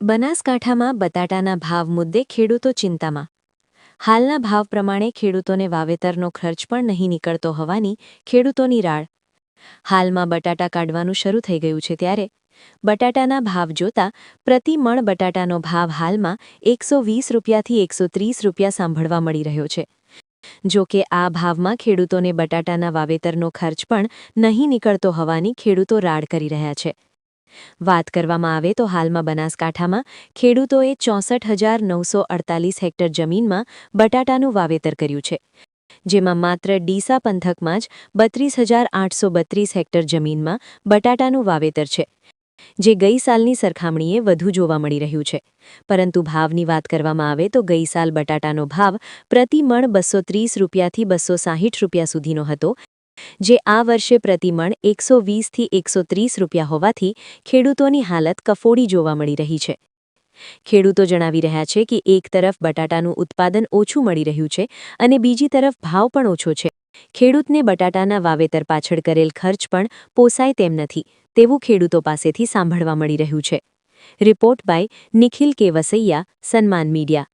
બનાસકાંઠામાં બટાટાના ભાવ મુદ્દે ખેડૂતો ચિંતામાં. હાલના ભાવ પ્રમાણે ખેડૂતોને વાવેતરનો ખર્ચ પણ નહીં નીકળતો હોવાની ખેડૂતોની રાડ. હાલમાં બટાટા કાઢવાનું શરૂ થઈ ગયું છે ત્યારે બટાટાના ભાવ જોતા પ્રતિ મણ બટાટાનો ભાવ હાલમાં 120 રૂપિયાથી 130 રૂપિયા સાંભળવા મળી રહ્યો છે. જો કે આ ભાવમાં ખેડૂતોને બટાટાના વાવેતરનો ખર્ચ પણ નહીં નીકળતો હોવાની ખેડૂતો રાડ કરી રહ્યા છે. વાત કરવામાં આવે તો હાલમાં બનાસકાંઠામાં ખેડૂતોએ 64,948 હેક્ટર જમીનમાં બટાટાનું વાવેતર કર્યું છે, જેમાં માત્ર ડીસા પંથકમાં જ 32,832 હેક્ટર જમીનમાં બટાટાનું વાવેતર છે, જે ગઈ સાલની સરખામણીએ વધુ જોવા મળી રહ્યું છે. પરંતુ ભાવની વાત કરવામાં આવે તો ગઈ સાલ બટાટાનો ભાવ પ્રતિ મણ 230 રૂપિયાથી 260 રૂપિયા સુધીનો હતો, જે આ વર્ષે પ્રતિ મણ 120થી 130 રૂપિયા હોવાથી ખેડૂતોની હાલત કફોડી જોવા મળી રહી છે. ખેડૂતો જણાવી રહ્યા છે કે એક તરફ બટાટાનું ઉત્પાદન ઓછું મળી રહ્યું છે અને બીજી તરફ ભાવ પણ ઓછો છે. ખેડૂતને બટાટાના વાવેતર પાછળ કરેલ ખર્ચ પણ પોસાય તેમ નથી તેવું ખેડૂતો પાસેથી સાંભળવા મળી રહ્યું છે. રિપોર્ટ બાય નિખિલ કે વસૈયા, સન્માન મીડિયા.